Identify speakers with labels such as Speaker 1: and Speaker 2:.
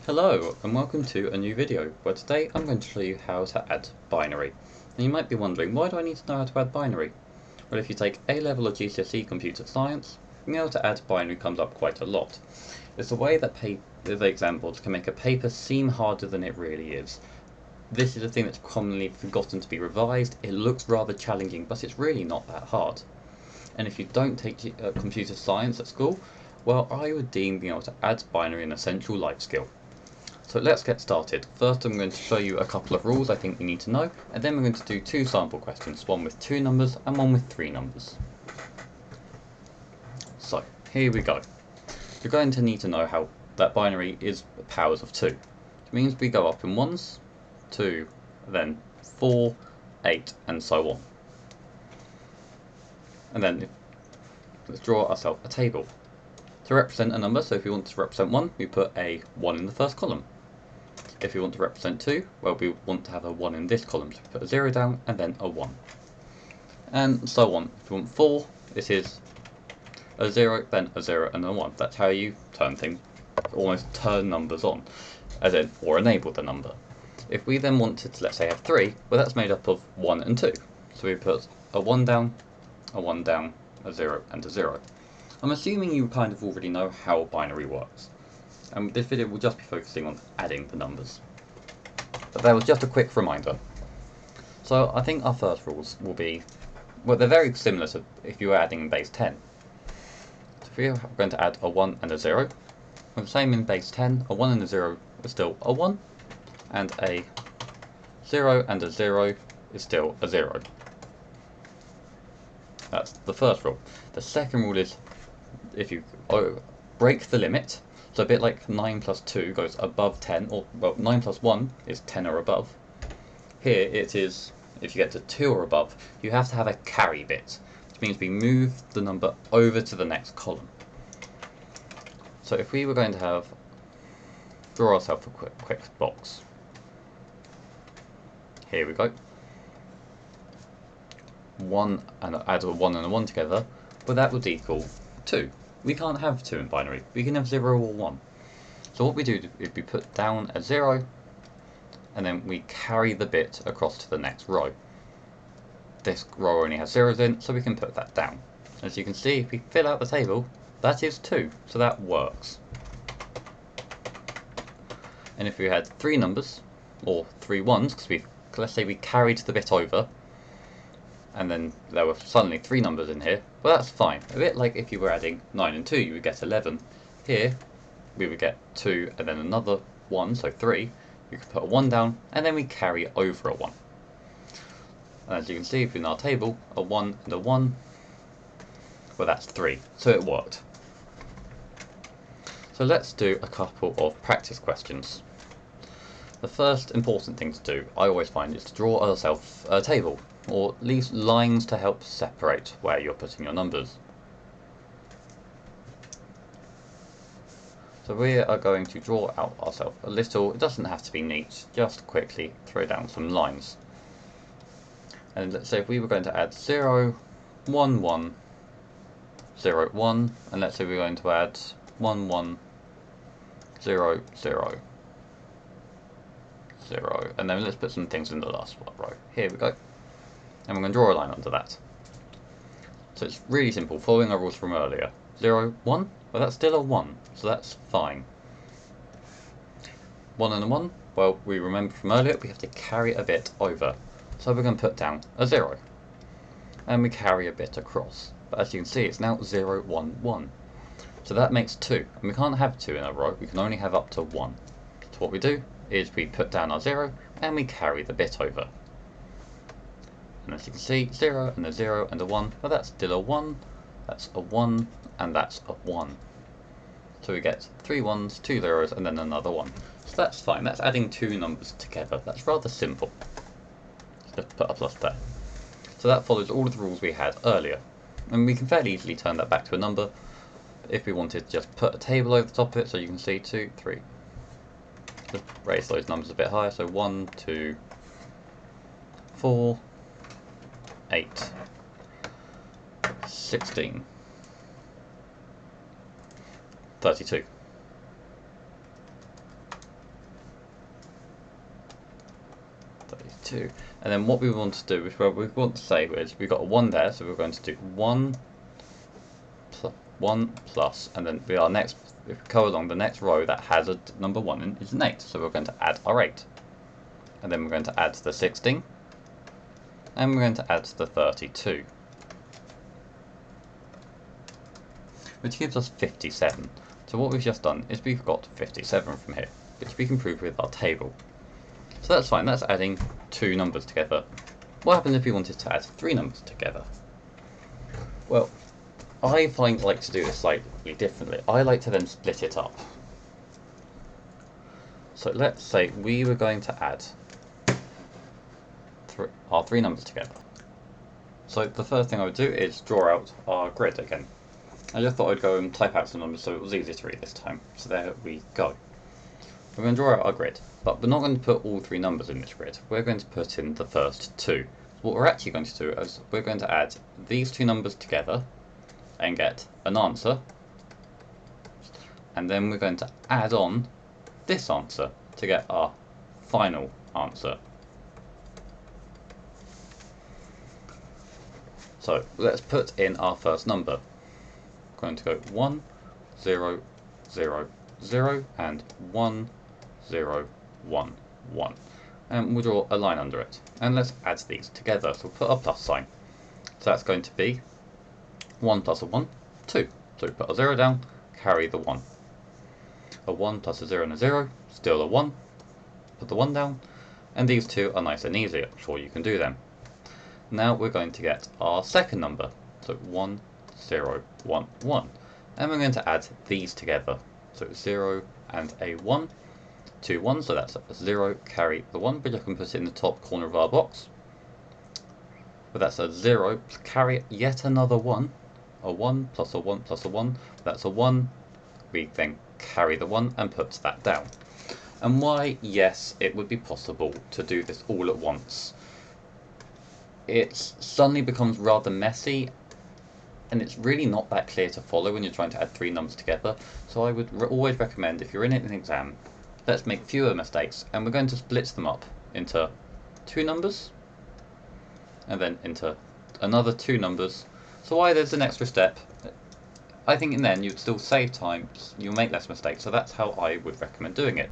Speaker 1: Hello and welcome to a new video where today I'm going to show you how to add binary. And you might be wondering, why do I need to know how to add binary? Well, if you take A-level or GCSE computer science, being able to add binary comes up quite a lot. It's a way that the examples can make a paper seem harder than it really is. This is a thing that's commonly forgotten to be revised. It looks rather challenging, but it's really not that hard. And if you don't take computer science at school, well, I would deem being able to add binary an essential life skill. So let's get started. First I'm going to show you a couple of rules I think you need to know, and then we're going to do two sample questions, one with 2 numbers and one with 3 numbers. So here we go. You're going to need to know how that binary is powers of 2. It means we go up in 1s, 2, then 4, 8 and so on. And then let's draw ourselves a table. To represent a number, so if we want to represent 1, we put a 1 in the first column. If we want to represent 2, well, we want to have a 1 in this column, so we put a 0 down and then a 1. And so on. If you want 4, this is a 0, then a 0 and a 1. That's how you turn things, almost turn numbers on, as in, or enable the number. If we then wanted to, let's say, have 3, well, that's made up of 1 and 2. So we put a 1 down, a 1 down, a 0 and a 0. I'm assuming you kind of already know how binary works. And this video will just be focusing on adding the numbers. But that was just a quick reminder. So I think our first rules will be, well, they're very similar to if you were adding in base 10. So if we are going to add a 1 and a 0, well, the same in base 10, a 1 and a 0 is still a 1, and a 0 and a 0 is still a 0. That's the first rule. The second rule is if you break the limit, so a bit like 9 plus 2 goes above 10, or well, 9 plus 1 is 10 or above. Here it is, if you get to 2 or above, you have to have a carry bit, which means we move the number over to the next column. So if we were going to draw ourselves a quick box. Here we go. 1 and add a 1 and a 1 together, well, that would equal 2. We can't have 2 in binary, we can have 0 or 1. So what we do is we put down a 0, and then we carry the bit across to the next row. This row only has 0s in, so we can put that down. As you can see, if we fill out the table, that is 2, so that works. And if we had 3 numbers, or 3 1s, because let's say we carried the bit over, and then there were suddenly 3 numbers in here, well, that's fine. A bit like if you were adding 9 and 2, you would get 11. Here, we would get 2 and then another 1, so 3. You could put a 1 down, and then we carry over a 1. And as you can see in our table, a 1 and a 1, well, that's 3, so it worked. So let's do a couple of practice questions. The first important thing to do, I always find, is to draw ourselves a table, or at least lines to help separate where you're putting your numbers. So we are going to draw out ourselves a little, it doesn't have to be neat, just quickly throw down some lines. And let's say if we were going to add 0, 1, 1, 0, 1, and let's say we're going to add 1, 1, 0, 0, 0, and then let's put some things in the last row. Here we go. And we're going to draw a line under that. So it's really simple, following our rules from earlier. 0, 1, well, that's still a 1, so that's fine. 1 and a 1, well, we remember from earlier we have to carry a bit over. So we're going to put down a 0. And we carry a bit across. But as you can see, it's now 0, 1, 1. So that makes 2. And we can't have 2 in a row, we can only have up to 1. So what we do is we put down our 0 and we carry the bit over. And as you can see, 0 and a 0 and a 1, well, that's still a 1, that's a 1, and that's a 1. So we get 3 1s, 2 zeros, and then another 1. So that's fine, that's adding 2 numbers together. That's rather simple. Just put a plus there. So that follows all of the rules we had earlier. And we can fairly easily turn that back to a number if we wanted to just put a table over the top of it, so you can see 2, 3. Just raise those numbers a bit higher, so 1, 2, 4, 8, 16, 32. 32. And then what we want to do is, well, we want to say is we've got a 1 there, so we're going to do 1 plus, and then our next, if we go along, the next row that has a number 1 in is an 8, so we're going to add our 8. And then we're going to add the 16, and we're going to add the 32, which gives us 57. So what we've just done is we've got 57 from here, which we can prove with our table. So that's fine, that's adding 2 numbers together. What happens if we wanted to add 3 numbers together? Well, I like to do this slightly differently. I like to then split it up. So let's say we were going to add our 3 numbers together. So the first thing I would do is draw out our grid again. I just thought I'd go and type out some numbers so it was easier to read this time. So there we go. We're going to draw out our grid, but we're not going to put all 3 numbers in this grid. We're going to put in the first 2. What we're actually going to do is we're going to add these 2 numbers together and get an answer, and then we're going to add on this answer to get our final answer. So let's put in our first number. We're going to go 1, 0, 0, 0, and 1, 0, 1, 1. And we'll draw a line under it. And let's add these together. So we'll put a plus sign. So that's going to be 1 plus a 1, 2. So we put a 0 down, carry the 1. A 1 plus a 0 and a 0, still a 1. Put the 1 down. And these 2 are nice and easy. I'm sure you can do them. Now we're going to get our second number. So 1, 0, 1, 1. And we're going to add these together. So 0 and a 1. 2 1s, so that's a 0, carry the 1, but you can put it in the top corner of our box. But that's a 0, carry yet another 1. A 1 plus a 1 plus a 1, that's a 1. We then carry the 1 and put that down. And why, yes, it would be possible to do this all at once. It suddenly becomes rather messy, and it's really not that clear to follow when you're trying to add 3 numbers together. So I would always recommend, if you're in an exam, let's make fewer mistakes, and we're going to split them up into 2 numbers, and then into another 2 numbers. So why there's an extra step, I think in the end you'd still save time, you'll make less mistakes, so that's how I would recommend doing it.